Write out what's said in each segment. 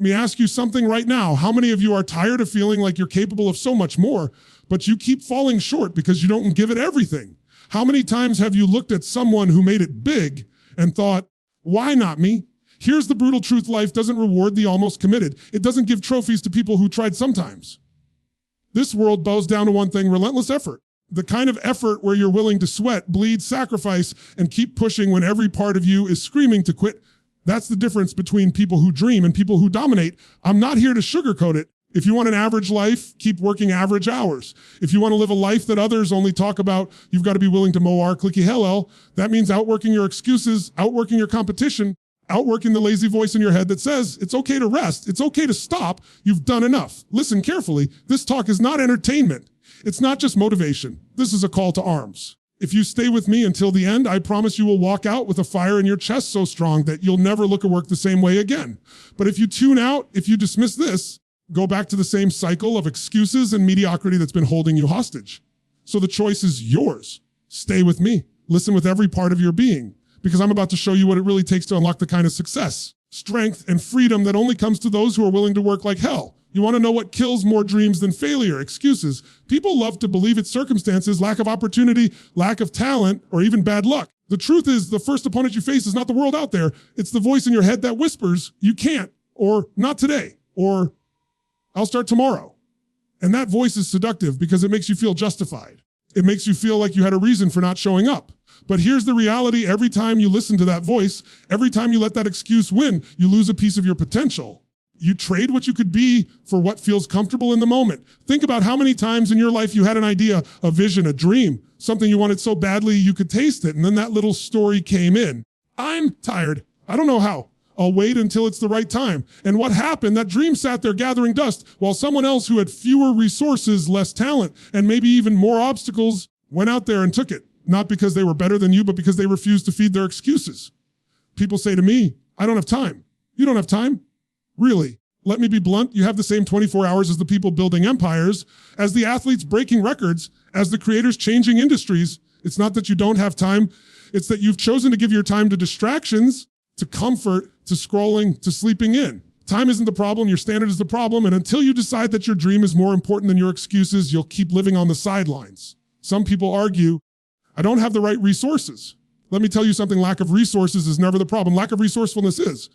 Let me ask you something right now. How many of you are tired of feeling like you're capable of so much more, but you keep falling short because you don't give it everything? How many times have you looked at someone who made it big and thought, why not me? Here's the brutal truth. Life doesn't reward the almost committed. It doesn't give trophies to people who tried sometimes. This world bows down to one thing: relentless effort. The kind of effort where you're willing to sweat, bleed, sacrifice, and keep pushing when every part of you is screaming to quit. That's the difference between people who dream and people who dominate. I'm not here to sugarcoat it. If you want an average life, keep working average hours. If you want to live a life that others only talk about, you've got to be willing to mow our clicky hell. That means outworking your excuses, outworking your competition, outworking the lazy voice in your head that says, it's okay to rest, it's okay to stop, you've done enough. Listen carefully, this talk is not entertainment. It's not just motivation. This is a call to arms. If you stay with me until the end, I promise you will walk out with a fire in your chest so strong that you'll never look at work the same way again. But if you tune out, if you dismiss this, go back to the same cycle of excuses and mediocrity that's been holding you hostage. So the choice is yours. Stay with me. Listen with every part of your being, because I'm about to show you what it really takes to unlock the kind of success, strength, and freedom that only comes to those who are willing to work like hell. You want to know what kills more dreams than failure? Excuses. People love to believe it's circumstances, lack of opportunity, lack of talent, or even bad luck. The truth is, the first opponent you face is not the world out there. It's the voice in your head that whispers, you can't, or not today, or I'll start tomorrow. And that voice is seductive because it makes you feel justified. It makes you feel like you had a reason for not showing up. But here's the reality: every time you listen to that voice, every time you let that excuse win, you lose a piece of your potential. You trade what you could be for what feels comfortable in the moment. Think about how many times in your life you had an idea, a vision, a dream, something you wanted so badly you could taste it, and then that little story came in. I'm tired. I don't know how. I'll wait until it's the right time. And what happened? That dream sat there gathering dust while someone else who had fewer resources, less talent, and maybe even more obstacles went out there and took it. Not because they were better than you, but because they refused to feed their excuses. People say to me, I don't have time. You don't have time? Really? Let me be blunt. You have the same 24 hours as the people building empires, as the athletes breaking records, as the creators changing industries. It's not that you don't have time. It's that you've chosen to give your time to distractions, to comfort, to scrolling, to sleeping in. Time isn't the problem. Your standard is the problem. And until you decide that your dream is more important than your excuses, you'll keep living on the sidelines. Some people argue, I don't have the right resources. Let me tell you something. Lack of resources is never the problem. Lack of resourcefulness is.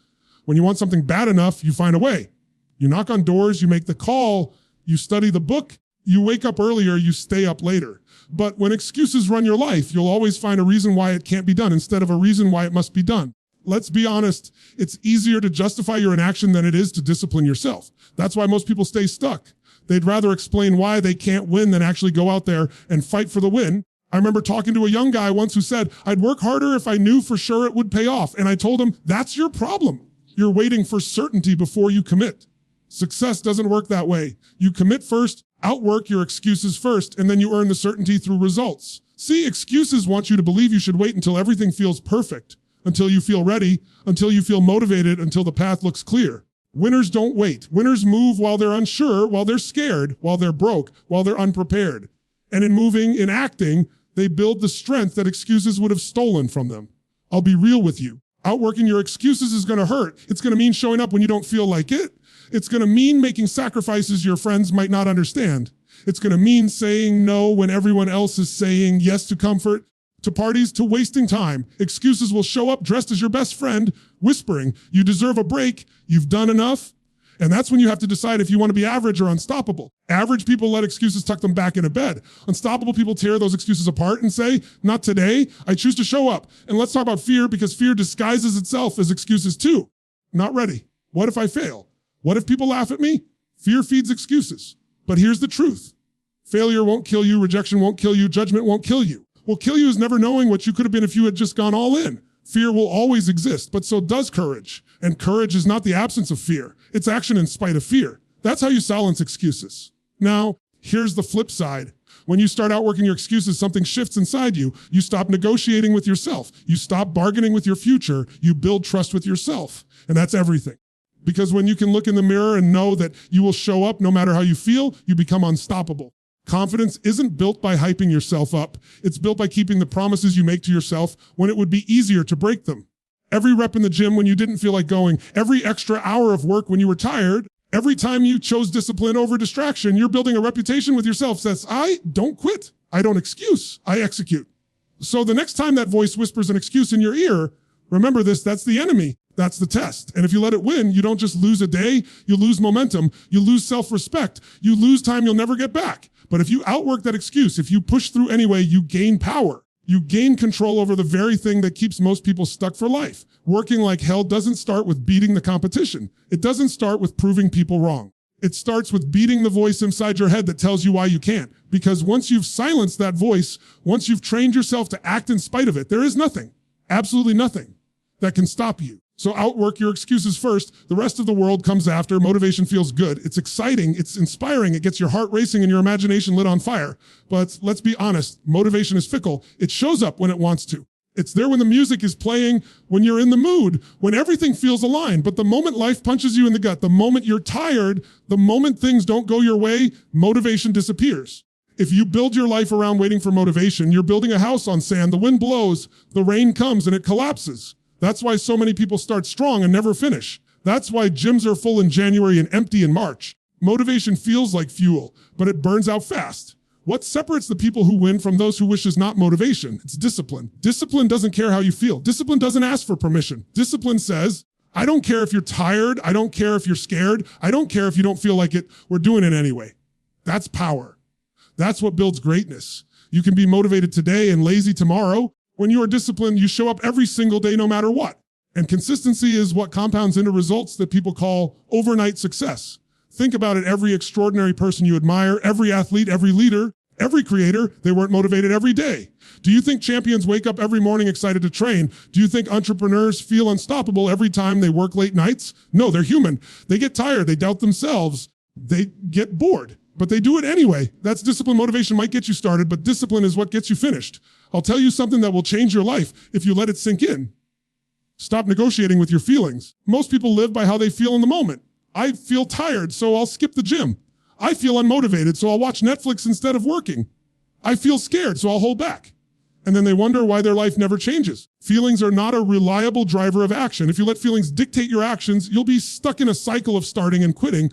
When you want something bad enough, you find a way. You knock on doors, you make the call, you study the book, you wake up earlier, you stay up later. But when excuses run your life, you'll always find a reason why it can't be done instead of a reason why it must be done. Let's be honest, it's easier to justify your inaction than it is to discipline yourself. That's why most people stay stuck. They'd rather explain why they can't win than actually go out there and fight for the win. I remember talking to a young guy once who said, I'd work harder if I knew for sure it would pay off. And I told him, that's your problem. You're waiting for certainty before you commit. Success doesn't work that way. You commit first, outwork your excuses first, and then you earn the certainty through results. See, excuses want you to believe you should wait until everything feels perfect, until you feel ready, until you feel motivated, until the path looks clear. Winners don't wait. Winners move while they're unsure, while they're scared, while they're broke, while they're unprepared. And in moving, in acting, they build the strength that excuses would have stolen from them. I'll be real with you. Outworking your excuses is going to hurt. It's going to mean showing up when you don't feel like it. It's going to mean making sacrifices your friends might not understand. It's going to mean saying no when everyone else is saying yes to comfort, to parties, to wasting time. Excuses will show up dressed as your best friend, whispering, you deserve a break, you've done enough. And that's when you have to decide if you want to be average or unstoppable. Average people let excuses tuck them back into bed. Unstoppable people tear those excuses apart and say, not today, I choose to show up. And let's talk about fear, because fear disguises itself as excuses too. Not ready. What if I fail? What if people laugh at me? Fear feeds excuses. But here's the truth. Failure won't kill you. Rejection won't kill you. Judgment won't kill you. What will kill you is never knowing what you could have been if you had just gone all in. Fear will always exist, but so does courage. And courage is not the absence of fear. It's action in spite of fear. That's how you silence excuses. Now, here's the flip side. When you start outworking your excuses, something shifts inside you. You stop negotiating with yourself. You stop bargaining with your future. You build trust with yourself. And that's everything. Because when you can look in the mirror and know that you will show up no matter how you feel, you become unstoppable. Confidence isn't built by hyping yourself up. It's built by keeping the promises you make to yourself when it would be easier to break them. Every rep in the gym when you didn't feel like going, every extra hour of work when you were tired, every time you chose discipline over distraction, you're building a reputation with yourself that says, I don't quit. I don't excuse. I execute. So the next time that voice whispers an excuse in your ear, remember this, that's the enemy. That's the test. And if you let it win, you don't just lose a day, you lose momentum, you lose self-respect, you lose time you'll never get back. But if you outwork that excuse, if you push through anyway, you gain power. You gain control over the very thing that keeps most people stuck for life. Working like hell doesn't start with beating the competition. It doesn't start with proving people wrong. It starts with beating the voice inside your head that tells you why you can't. Because once you've silenced that voice, once you've trained yourself to act in spite of it, there is nothing, absolutely nothing, that can stop you. So outwork your excuses first. The rest of the world comes after. Motivation feels good. It's exciting. It's inspiring. It gets your heart racing and your imagination lit on fire. But let's be honest, motivation is fickle. It shows up when it wants to. It's there when the music is playing, when you're in the mood, when everything feels aligned. But the moment life punches you in the gut, the moment you're tired, the moment things don't go your way, motivation disappears. If you build your life around waiting for motivation, you're building a house on sand. The wind blows, the rain comes, and it collapses. That's why so many people start strong and never finish. That's why gyms are full in January and empty in March. Motivation feels like fuel, but it burns out fast. What separates the people who win from those who wish is not motivation, it's discipline. Discipline doesn't care how you feel. Discipline doesn't ask for permission. Discipline says, I don't care if you're tired. I don't care if you're scared. I don't care if you don't feel like it. We're doing it anyway. That's power. That's what builds greatness. You can be motivated today and lazy tomorrow. When you are disciplined, you show up every single day, no matter what. And consistency is what compounds into results that people call overnight success. Think about it. Every extraordinary person you admire, every athlete, every leader, every creator, they weren't motivated every day. Do you think champions wake up every morning excited to train? Do you think entrepreneurs feel unstoppable every time they work late nights? No, they're human. They get tired. They doubt themselves. They get bored. But they do it anyway. That's discipline. Motivation might get you started, but discipline is what gets you finished. I'll tell you something that will change your life if you let it sink in. Stop negotiating with your feelings. Most people live by how they feel in the moment. I feel tired, so I'll skip the gym. I feel unmotivated, so I'll watch Netflix instead of working. I feel scared, so I'll hold back. And then they wonder why their life never changes. Feelings are not a reliable driver of action. If you let feelings dictate your actions, you'll be stuck in a cycle of starting and quitting,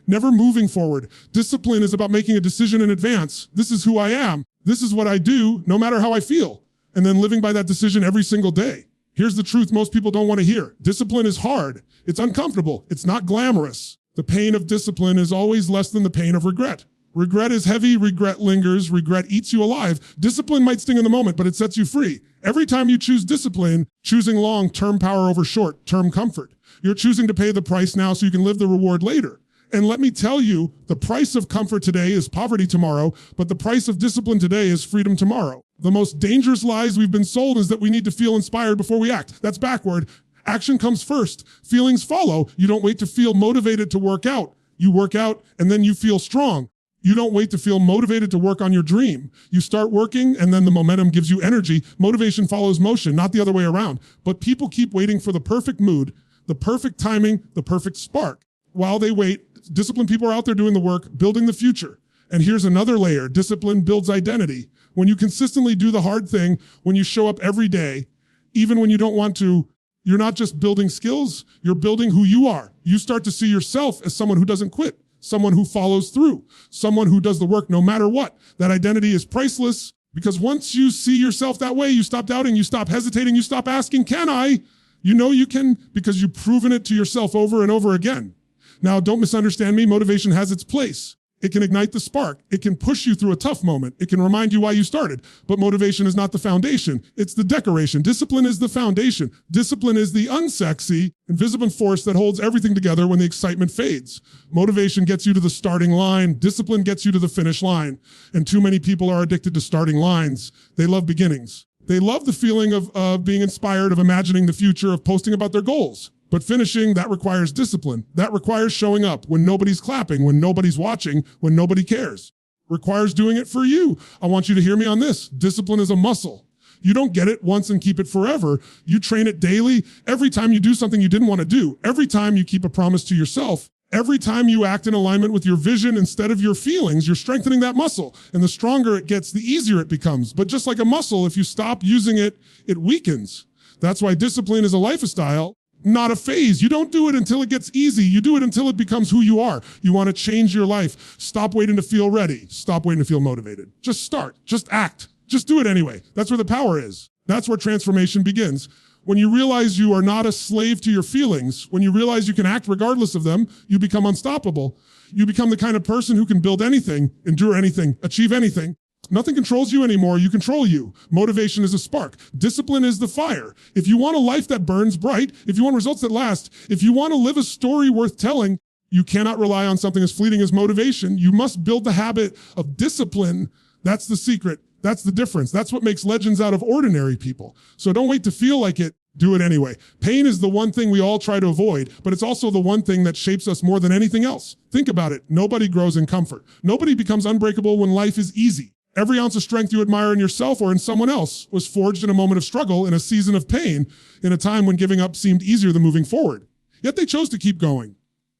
never moving forward. Discipline is about making a decision in advance. This is who I am. This is what I do, no matter how I feel. And then living by that decision every single day. Here's the truth most people don't want to hear. Discipline is hard. It's uncomfortable. It's not glamorous. The pain of discipline is always less than the pain of regret. Regret is heavy, regret lingers, regret eats you alive. Discipline might sting in the moment, but it sets you free. Every time you choose discipline, choosing long-term power over short-term comfort. You're choosing to pay the price now so you can live the reward later. And let me tell you, the price of comfort today is poverty tomorrow, but the price of discipline today is freedom tomorrow. The most dangerous lies we've been sold is that we need to feel inspired before we act. That's backward. Action comes first. Feelings follow. You don't wait to feel motivated to work out. You work out and then you feel strong. You don't wait to feel motivated to work on your dream. You start working and then the momentum gives you energy. Motivation follows motion, not the other way around. But people keep waiting for the perfect mood, the perfect timing, the perfect spark. While they wait, disciplined people are out there doing the work, building the future. And here's another layer. Discipline builds identity. When you consistently do the hard thing, when you show up every day, even when you don't want to, you're not just building skills, you're building who you are. You start to see yourself as someone who doesn't quit, someone who follows through, someone who does the work no matter what. That identity is priceless because once you see yourself that way, you stop doubting, you stop hesitating, you stop asking, can I? You know you can because you've proven it to yourself over and over again. Now, don't misunderstand me. Motivation has its place. It can ignite the spark. It can push you through a tough moment. It can remind you why you started. But motivation is not the foundation. It's the decoration. Discipline is the foundation. Discipline is the unsexy, invisible force that holds everything together when the excitement fades. Motivation gets you to the starting line. Discipline gets you to the finish line. And too many people are addicted to starting lines. They love beginnings. They love the feeling of being inspired, of imagining the future, of posting about their goals. But finishing, that requires discipline. That requires showing up when nobody's clapping, when nobody's watching, when nobody cares. Requires doing it for you. I want you to hear me on this. Discipline is a muscle. You don't get it once and keep it forever. You train it daily. Every time you do something you didn't want to do, every time you keep a promise to yourself, every time you act in alignment with your vision instead of your feelings, you're strengthening that muscle. And the stronger it gets, the easier it becomes. But just like a muscle, if you stop using it, it weakens. That's why discipline is a lifestyle, not a phase. You don't do it until it gets easy. You do it until it becomes who you are. You want to change your life. Stop waiting to feel ready. Stop waiting to feel motivated. Just start. Just act. Just do it anyway. That's where the power is. That's where transformation begins. When you realize you are not a slave to your feelings, when you realize you can act regardless of them, you become unstoppable. You become the kind of person who can build anything, endure anything, achieve anything. Nothing controls you anymore. You control you. Motivation is a spark. Discipline is the fire. If you want a life that burns bright, if you want results that last, if you want to live a story worth telling, you cannot rely on something as fleeting as motivation. You must build the habit of discipline. That's the secret. That's the difference. That's what makes legends out of ordinary people. So don't wait to feel like it. Do it anyway. Pain is the one thing we all try to avoid, but it's also the one thing that shapes us more than anything else. Think about it. Nobody grows in comfort. Nobody becomes unbreakable when life is easy. Every ounce of strength you admire in yourself or in someone else was forged in a moment of struggle, in a season of pain, in a time when giving up seemed easier than moving forward. Yet they chose to keep going.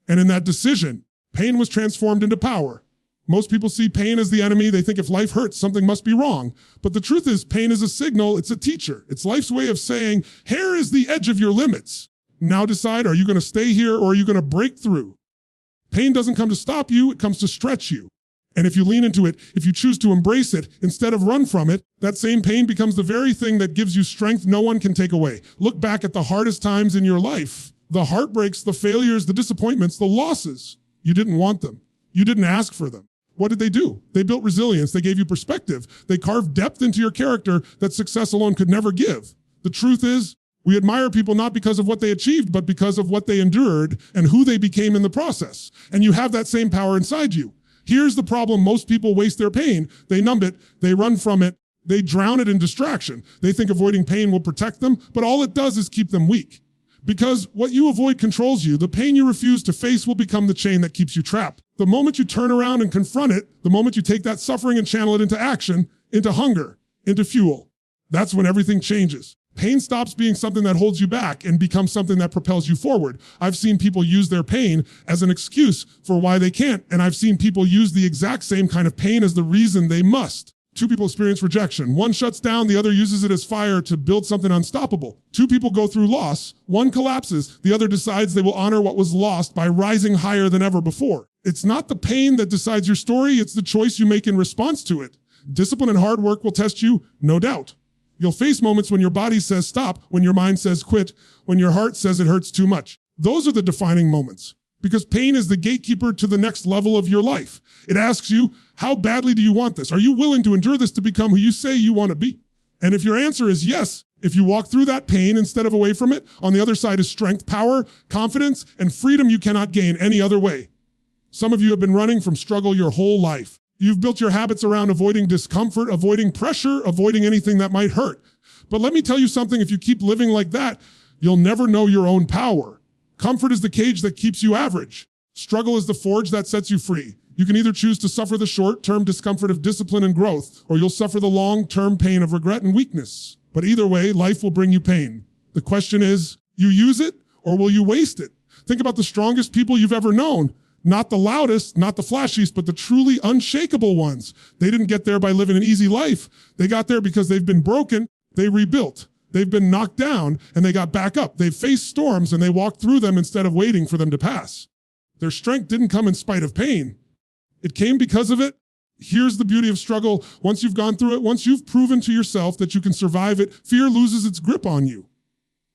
And in that decision, pain was transformed into power. Most people see pain as the enemy. They think if life hurts, something must be wrong. But the truth is, pain is a signal. It's a teacher. It's life's way of saying, here is the edge of your limits. Now decide, are you going to stay here or are you going to break through? Pain doesn't come to stop you. It comes to stretch you. And if you lean into it, if you choose to embrace it instead of run from it, that same pain becomes the very thing that gives you strength no one can take away. Look back at the hardest times in your life, the heartbreaks, the failures, the disappointments, the losses. You didn't want them. You didn't ask for them. What did they do? They built resilience. They gave you perspective. They carved depth into your character that success alone could never give. The truth is, we admire people not because of what they achieved, but because of what they endured and who they became in the process. And you have that same power inside you. Here's the problem. Most people waste their pain. They numb it. They run from it. They drown it in distraction. They think avoiding pain will protect them, but all it does is keep them weak. Because what you avoid controls you. The pain you refuse to face will become the chain that keeps you trapped. The moment you turn around and confront it, the moment you take that suffering and channel it into action, into hunger, into fuel, that's when everything changes. Pain stops being something that holds you back and becomes something that propels you forward. I've seen people use their pain as an excuse for why they can't, and I've seen people use the exact same kind of pain as the reason they must. Two people experience rejection. One shuts down, the other uses it as fire to build something unstoppable. Two people go through loss. One collapses, the other decides they will honor what was lost by rising higher than ever before. It's not the pain that decides your story, it's the choice you make in response to it. Discipline and hard work will test you, no doubt. You'll face moments when your body says stop, when your mind says quit, when your heart says it hurts too much. Those are the defining moments. Because pain is the gatekeeper to the next level of your life. It asks you, how badly do you want this? Are you willing to endure this to become who you say you want to be? And if your answer is yes, if you walk through that pain instead of away from it, on the other side is strength, power, confidence, and freedom you cannot gain any other way. Some of you have been running from struggle your whole life. You've built your habits around avoiding discomfort, avoiding pressure, avoiding anything that might hurt. But let me tell you something, if you keep living like that, you'll never know your own power. Comfort is the cage that keeps you average. Struggle is the forge that sets you free. You can either choose to suffer the short-term discomfort of discipline and growth, or you'll suffer the long-term pain of regret and weakness. But either way, life will bring you pain. The question is, you use it, or will you waste it? Think about the strongest people you've ever known. Not the loudest, not the flashiest, but the truly unshakable ones. They didn't get there by living an easy life. They got there because they've been broken, they rebuilt. They've been knocked down and they got back up. They've faced storms and they walked through them instead of waiting for them to pass. Their strength didn't come in spite of pain. It came because of it. Here's the beauty of struggle. Once you've gone through it, once you've proven to yourself that you can survive it, fear loses its grip on you.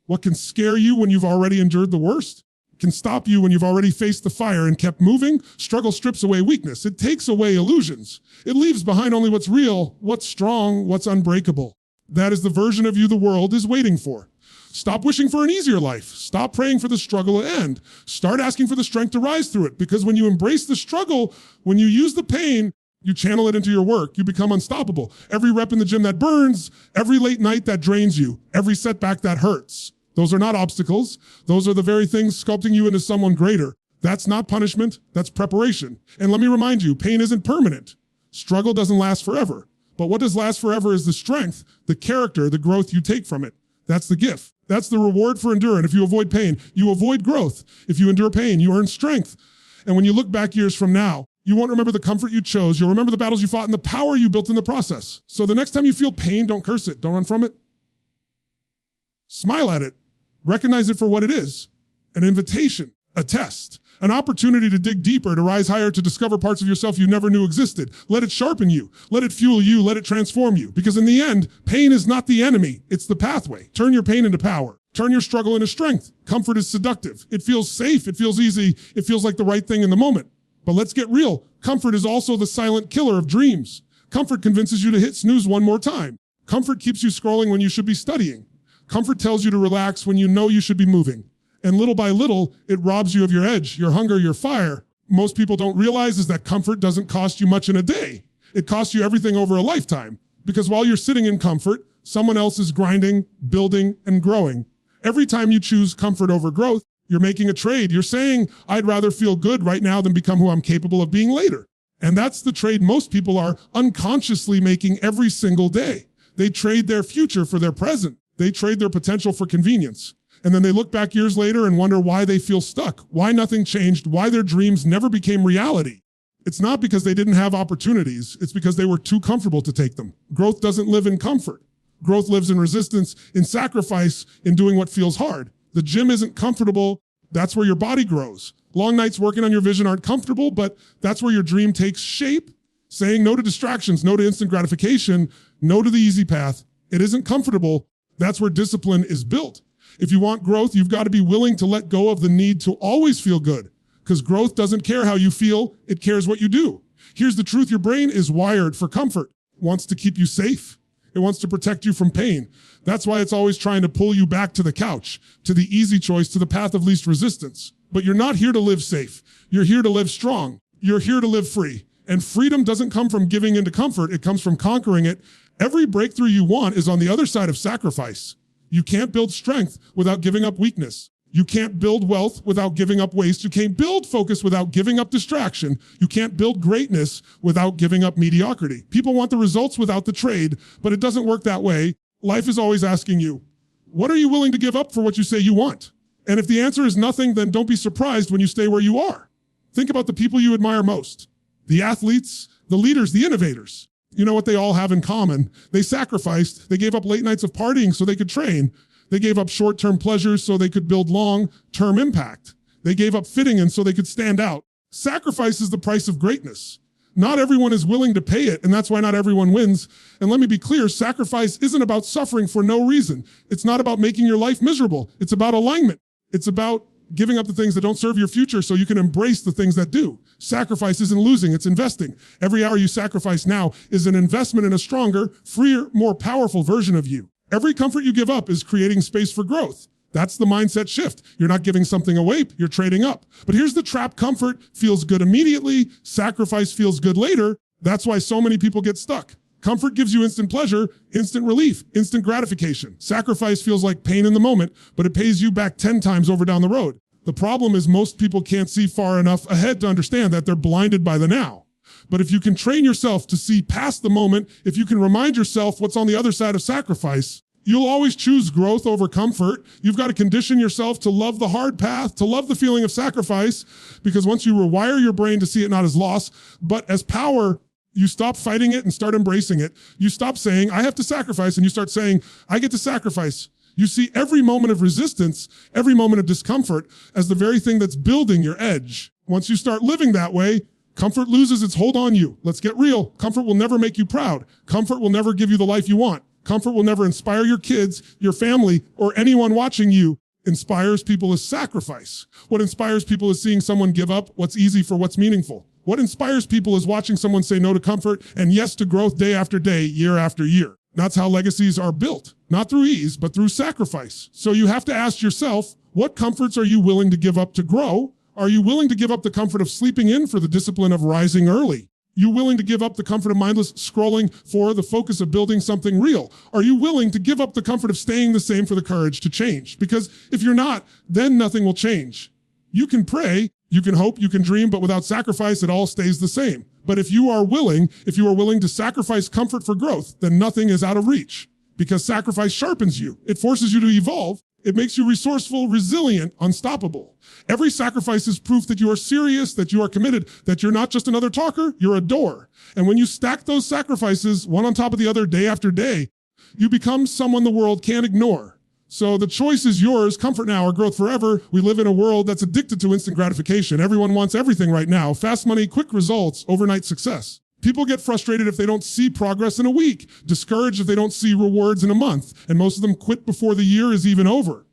What can scare you when you've already endured the worst can stop you when you've already faced the fire and kept moving. Struggle strips away weakness. It takes away illusions. It leaves behind only what's real, what's strong, what's unbreakable. That is the version of you the world is waiting for. Stop wishing for an easier life. Stop praying for the struggle to end. Start asking for the strength to rise through it. Because when you embrace the struggle, when you use the pain, you channel it into your work. You become unstoppable. Every rep in the gym that burns, every late night that drains you, every setback that hurts. Those are not obstacles. Those are the very things sculpting you into someone greater. That's not punishment. That's preparation. And let me remind you, pain isn't permanent. Struggle doesn't last forever. But what does last forever is the strength, the character, the growth you take from it. That's the gift. That's the reward for enduring. If you avoid pain, you avoid growth. If you endure pain, you earn strength. And when you look back years from now, you won't remember the comfort you chose. You'll remember the battles you fought and the power you built in the process. So the next time you feel pain, don't curse it. Don't run from it. Smile at it. Recognize it for what it is. An invitation, a test, an opportunity to dig deeper, to rise higher, to discover parts of yourself you never knew existed. Let it sharpen you. Let it fuel you. Let it transform you. Because in the end, pain is not the enemy. It's the pathway. Turn your pain into power. Turn your struggle into strength. Comfort is seductive. It feels safe. It feels easy. It feels like the right thing in the moment. But let's get real. Comfort is also the silent killer of dreams. Comfort convinces you to hit snooze one more time. Comfort keeps you scrolling when you should be studying. Comfort tells you to relax when you know you should be moving. And little by little, it robs you of your edge, your hunger, your fire. Most people don't realize is that comfort doesn't cost you much in a day. It costs you everything over a lifetime. Because while you're sitting in comfort, someone else is grinding, building, and growing. Every time you choose comfort over growth, you're making a trade. You're saying, I'd rather feel good right now than become who I'm capable of being later. And that's the trade most people are unconsciously making every single day. They trade their future for their present. They trade their potential for convenience. And then they look back years later and wonder why they feel stuck, why nothing changed, why their dreams never became reality. It's not because they didn't have opportunities. It's because they were too comfortable to take them. Growth doesn't live in comfort. Growth lives in resistance, in sacrifice, in doing what feels hard. The gym isn't comfortable. That's where your body grows. Long nights working on your vision aren't comfortable, but that's where your dream takes shape. Saying no to distractions, no to instant gratification, no to the easy path. It isn't comfortable. That's where discipline is built. If you want growth, you've got to be willing to let go of the need to always feel good, because growth doesn't care how you feel. It cares what you do. Here's the truth. Your brain is wired for comfort. It wants to keep you safe. It wants to protect you from pain. That's why it's always trying to pull you back to the couch, to the easy choice, to the path of least resistance. But you're not here to live safe. You're here to live strong. You're here to live free. And freedom doesn't come from giving into comfort. It comes from conquering it. Every breakthrough you want is on the other side of sacrifice. You can't build strength without giving up weakness. You can't build wealth without giving up waste. You can't build focus without giving up distraction. You can't build greatness without giving up mediocrity. People want the results without the trade, but it doesn't work that way. Life is always asking you, what are you willing to give up for what you say you want? And if the answer is nothing, then don't be surprised when you stay where you are. Think about the people you admire most. The athletes, the leaders, the innovators. You know what they all have in common? They sacrificed. They gave up late nights of partying so they could train. They gave up short-term pleasures so they could build long-term impact. They gave up fitting in so they could stand out. Sacrifice is the price of greatness. Not everyone is willing to pay it, and that's why not everyone wins. And let me be clear, sacrifice isn't about suffering for no reason. It's not about making your life miserable. It's about alignment. It's about giving up the things that don't serve your future so you can embrace the things that do. Sacrifice isn't losing, it's investing. Every hour you sacrifice now is an investment in a stronger, freer, more powerful version of you. Every comfort you give up is creating space for growth. That's the mindset shift. You're not giving something away, you're trading up. But here's the trap. Comfort feels good immediately. Sacrifice feels good later. That's why so many people get stuck. Comfort gives you instant pleasure, instant relief, instant gratification. Sacrifice feels like pain in the moment, but it pays you back 10 times over down the road. The problem is most people can't see far enough ahead to understand that they're blinded by the now. But if you can train yourself to see past the moment, if you can remind yourself what's on the other side of sacrifice, you'll always choose growth over comfort. You've got to condition yourself to love the hard path, to love the feeling of sacrifice, because once you rewire your brain to see it not as loss, but as power, you stop fighting it and start embracing it. You stop saying, I have to sacrifice, and you start saying, I get to sacrifice. You see every moment of resistance, every moment of discomfort as the very thing that's building your edge. Once you start living that way, comfort loses its hold on you. Let's get real. Comfort will never make you proud. Comfort will never give you the life you want. Comfort will never inspire your kids, your family, or anyone watching you. Inspires people is sacrifice. What inspires people is seeing someone give up what's easy for what's meaningful. What inspires people is watching someone say no to comfort and yes to growth day after day, year after year. That's how legacies are built, not through ease, but through sacrifice. So you have to ask yourself, what comforts are you willing to give up to grow? Are you willing to give up the comfort of sleeping in for the discipline of rising early? You willing to give up the comfort of mindless scrolling for the focus of building something real? Are you willing to give up the comfort of staying the same for the courage to change? Because if you're not, then nothing will change. You can pray, you can hope, you can dream, but without sacrifice, it all stays the same. But if you are willing to sacrifice comfort for growth, then nothing is out of reach. Because sacrifice sharpens you. It forces you to evolve. It makes you resourceful, resilient, unstoppable. Every sacrifice is proof that you are serious, that you are committed, that you're not just another talker, you're a doer. And when you stack those sacrifices one on top of the other day after day, you become someone the world can't ignore. So the choice is yours, comfort now or growth forever. We live in a world that's addicted to instant gratification. Everyone wants everything right now. Fast money, quick results, overnight success. People get frustrated if they don't see progress in a week, discouraged if they don't see rewards in a month, and most of them quit before the year is even over.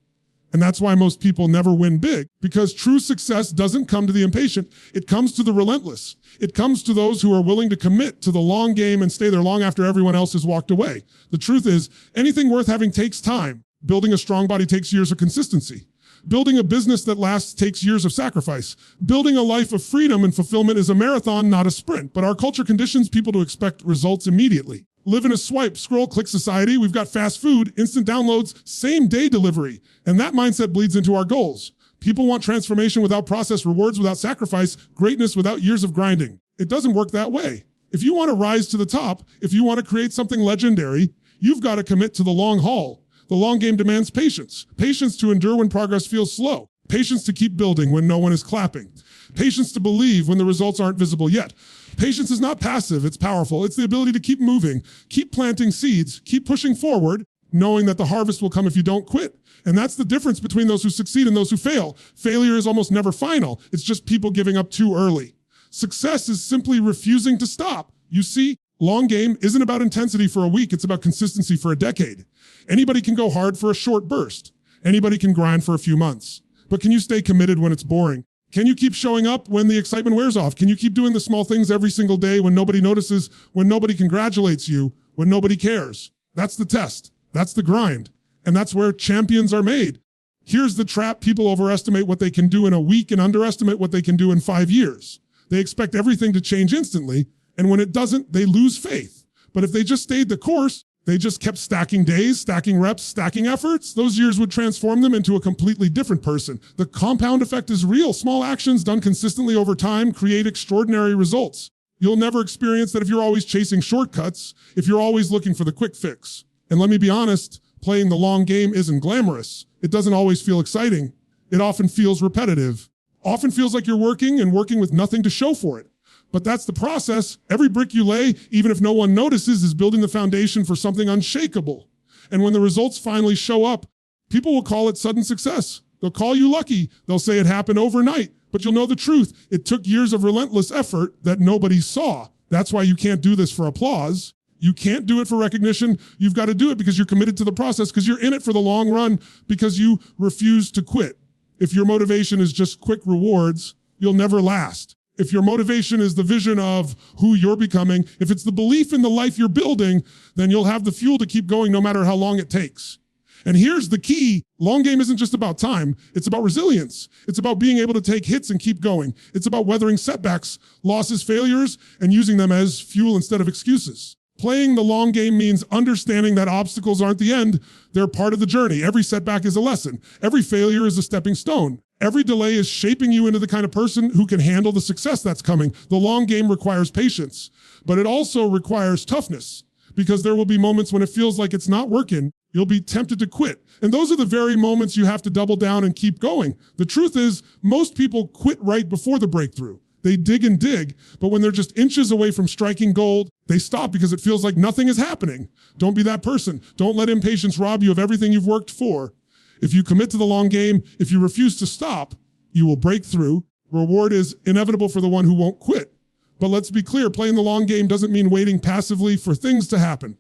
And that's why most people never win big, because true success doesn't come to the impatient. It comes to the relentless. It comes to those who are willing to commit to the long game and stay there long after everyone else has walked away. The truth is, anything worth having takes time. Building a strong body takes years of consistency. Building a business that lasts takes years of sacrifice. Building a life of freedom and fulfillment is a marathon, not a sprint. But our culture conditions people to expect results immediately. Live in a swipe, scroll, click society. We've got fast food, instant downloads, same day delivery. And that mindset bleeds into our goals. People want transformation without process, rewards without sacrifice, greatness without years of grinding. It doesn't work that way. If you want to rise to the top, if you want to create something legendary, you've got to commit to the long haul. The long game demands patience. Patience to endure when progress feels slow. Patience to keep building when no one is clapping. Patience to believe when the results aren't visible yet. Patience is not passive, it's powerful. It's the ability to keep moving, keep planting seeds, keep pushing forward, knowing that the harvest will come if you don't quit. And that's the difference between those who succeed and those who fail. Failure is almost never final. It's just people giving up too early. Success is simply refusing to stop. You see, long game isn't about intensity for a week, it's about consistency for a decade. Anybody can go hard for a short burst. Anybody can grind for a few months. But can you stay committed when it's boring? Can you keep showing up when the excitement wears off? Can you keep doing the small things every single day when nobody notices, when nobody congratulates you, when nobody cares? That's the test. That's the grind. And that's where champions are made. Here's the trap. People overestimate what they can do in a week and underestimate what they can do in 5 years. They expect everything to change instantly. And when it doesn't, they lose faith. But if they just stayed the course, they just kept stacking days, stacking reps, stacking efforts, those years would transform them into a completely different person. The compound effect is real. Small actions done consistently over time create extraordinary results. You'll never experience that if you're always chasing shortcuts, if you're always looking for the quick fix. And let me be honest, playing the long game isn't glamorous. It doesn't always feel exciting. It often feels repetitive. Often feels like you're working and working with nothing to show for it. But that's the process. Every brick you lay, even if no one notices, is building the foundation for something unshakable. And when the results finally show up, people will call it sudden success. They'll call you lucky. They'll say it happened overnight. But you'll know the truth. It took years of relentless effort that nobody saw. That's why you can't do this for applause. You can't do it for recognition. You've got to do it because you're committed to the process, because you're in it for the long run, because you refuse to quit. If your motivation is just quick rewards, you'll never last. If your motivation is the vision of who you're becoming, if it's the belief in the life you're building, then you'll have the fuel to keep going no matter how long it takes. And here's the key. Long game isn't just about time. It's about resilience. It's about being able to take hits and keep going. It's about weathering setbacks, losses, failures, and using them as fuel instead of excuses. Playing the long game means understanding that obstacles aren't the end. They're part of the journey. Every setback is a lesson. Every failure is a stepping stone. Every delay is shaping you into the kind of person who can handle the success that's coming. The long game requires patience, but it also requires toughness, because there will be moments when it feels like it's not working. You'll be tempted to quit. And those are the very moments you have to double down and keep going. The truth is, most people quit right before the breakthrough. They dig and dig, but when they're just inches away from striking gold, they stop because it feels like nothing is happening. Don't be that person. Don't let impatience rob you of everything you've worked for. If you commit to the long game, if you refuse to stop, you will break through. Reward is inevitable for the one who won't quit. But let's be clear, playing the long game doesn't mean waiting passively for things to happen.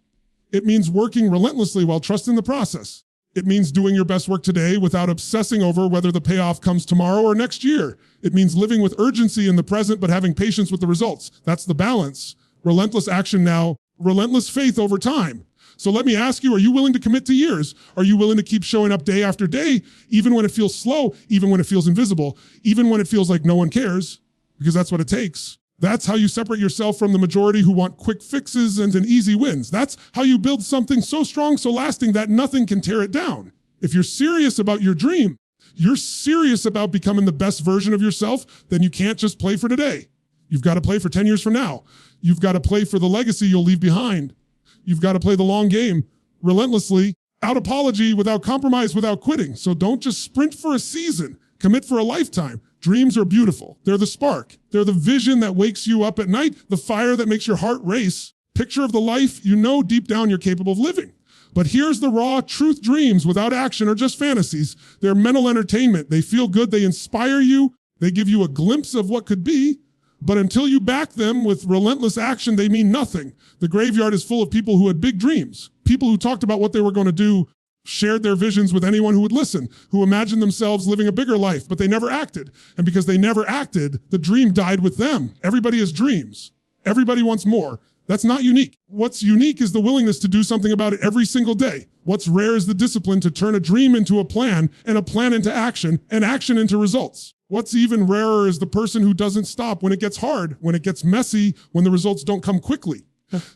It means working relentlessly while trusting the process. It means doing your best work today without obsessing over whether the payoff comes tomorrow or next year. It means living with urgency in the present, but having patience with the results. That's the balance. Relentless action now, relentless faith over time. So let me ask you, are you willing to commit to years? Are you willing to keep showing up day after day, even when it feels slow, even when it feels invisible, even when it feels like no one cares? Because that's what it takes. That's how you separate yourself from the majority who want quick fixes and easy wins. That's how you build something so strong, so lasting that nothing can tear it down. If you're serious about your dream, you're serious about becoming the best version of yourself, then you can't just play for today. You've got to play for 10 years from now. You've got to play for the legacy you'll leave behind. You've got to play the long game, relentlessly, without apology, without compromise, without quitting. So don't just sprint for a season. Commit for a lifetime. Dreams are beautiful. They're the spark. They're the vision that wakes you up at night, the fire that makes your heart race. Picture of the life you know deep down you're capable of living. But here's the raw truth: dreams without action are just fantasies. They're mental entertainment. They feel good. They inspire you. They give you a glimpse of what could be. But until you back them with relentless action, they mean nothing. The graveyard is full of people who had big dreams. People who talked about what they were going to do, shared their visions with anyone who would listen, who imagined themselves living a bigger life, but they never acted. And because they never acted, the dream died with them. Everybody has dreams. Everybody wants more. That's not unique. What's unique is the willingness to do something about it every single day. What's rare is the discipline to turn a dream into a plan, and a plan into action, and action into results. What's even rarer is the person who doesn't stop when it gets hard, when it gets messy, when the results don't come quickly.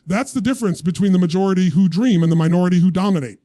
That's the difference between the majority who dream and the minority who dominate.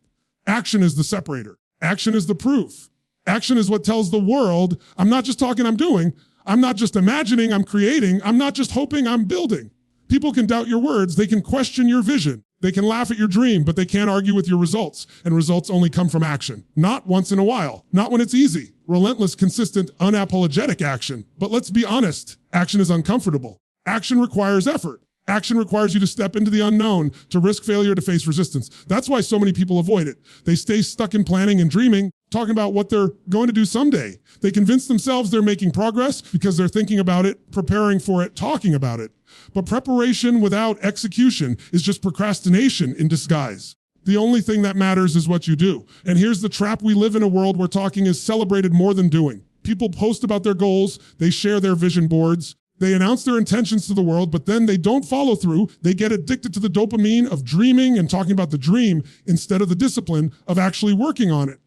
Action is the separator. Action is the proof. Action is what tells the world, I'm not just talking, I'm doing. I'm not just imagining, I'm creating. I'm not just hoping, I'm building. People can doubt your words. They can question your vision. They can laugh at your dream, but they can't argue with your results. And results only come from action. Not once in a while. Not when it's easy. Relentless, consistent, unapologetic action. But let's be honest, action is uncomfortable. Action requires effort. Action requires you to step into the unknown, to risk failure, to face resistance. That's why so many people avoid it. They stay stuck in planning and dreaming, talking about what they're going to do someday. They convince themselves they're making progress because they're thinking about it, preparing for it, talking about it. But preparation without execution is just procrastination in disguise. The only thing that matters is what you do. And here's the trap: we live in a world where talking is celebrated more than doing. People post about their goals, they share their vision boards, they announce their intentions to the world, but then they don't follow through. They get addicted to the dopamine of dreaming and talking about the dream instead of the discipline of actually working on it.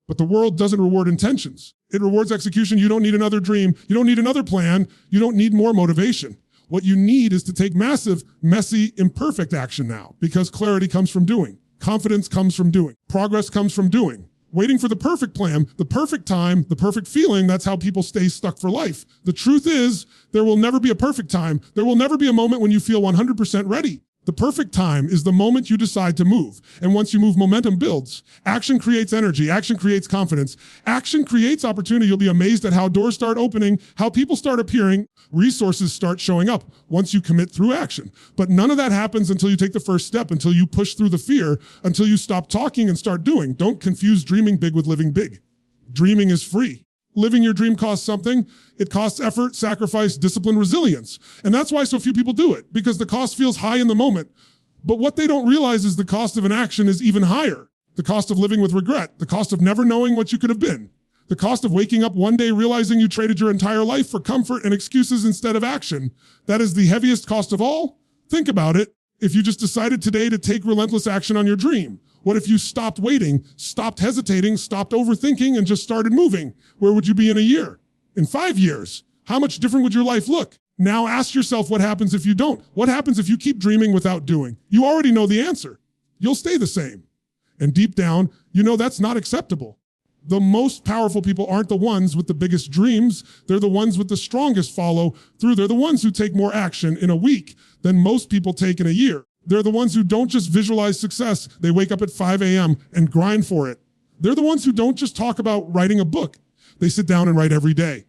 But the world doesn't reward intentions. It rewards execution. You don't need another dream. You don't need another plan. You don't need more motivation. What you need is to take massive, messy, imperfect action now, because clarity comes from doing. Confidence comes from doing. Progress comes from doing. Waiting for the perfect plan, the perfect time, the perfect feeling, that's how people stay stuck for life. The truth is, there will never be a perfect time. There will never be a moment when you feel 100% ready. The perfect time is the moment you decide to move. And once you move, momentum builds. Action creates energy. Action creates confidence. Action creates opportunity. You'll be amazed at how doors start opening, how people start appearing, resources start showing up once you commit through action. But none of that happens until you take the first step, until you push through the fear, until you stop talking and start doing. Don't confuse dreaming big with living big. Dreaming is free. Living your dream costs something. It costs effort, sacrifice, discipline, resilience. And that's why so few people do it, because the cost feels high in the moment. But what they don't realize is the cost of inaction is even higher. The cost of living with regret, the cost of never knowing what you could have been, the cost of waking up one day realizing you traded your entire life for comfort and excuses instead of action. That is the heaviest cost of all. Think about it. If you just decided today to take relentless action on your dream, what if you stopped waiting, stopped hesitating, stopped overthinking, and just started moving? Where would you be in a year? In 5 years? How much different would your life look? Now ask yourself what happens if you don't. What happens if you keep dreaming without doing? You already know the answer. You'll stay the same. And deep down, you know that's not acceptable. The most powerful people aren't the ones with the biggest dreams. They're the ones with the strongest follow through. They're the ones who take more action in a week than most people take in a year. They're the ones who don't just visualize success. They wake up at 5 a.m. and grind for it. They're the ones who don't just talk about writing a book. They sit down and write every day.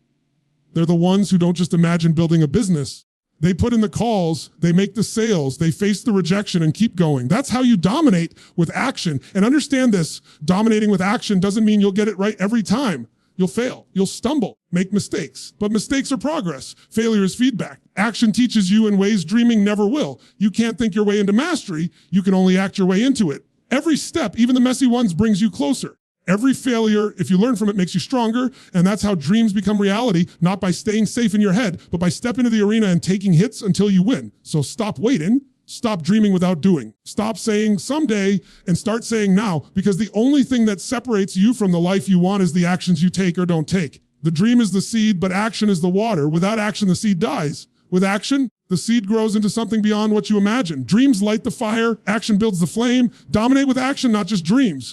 They're the ones who don't just imagine building a business. They put in the calls, they make the sales, they face the rejection and keep going. That's how you dominate with action. And understand this, dominating with action doesn't mean you'll get it right every time. You'll fail, you'll stumble, make mistakes. But mistakes are progress. Failure is feedback. Action teaches you in ways dreaming never will. You can't think your way into mastery. You can only act your way into it. Every step, even the messy ones, brings you closer. Every failure, if you learn from it, makes you stronger. And that's how dreams become reality, not by staying safe in your head, but by stepping into the arena and taking hits until you win. So stop waiting. Stop dreaming without doing. Stop saying someday and start saying now, because the only thing that separates you from the life you want is the actions you take or don't take. The dream is the seed, but action is the water. Without action, the seed dies. With action, the seed grows into something beyond what you imagine. Dreams light the fire. Action builds the flame. Dominate with action, not just dreams.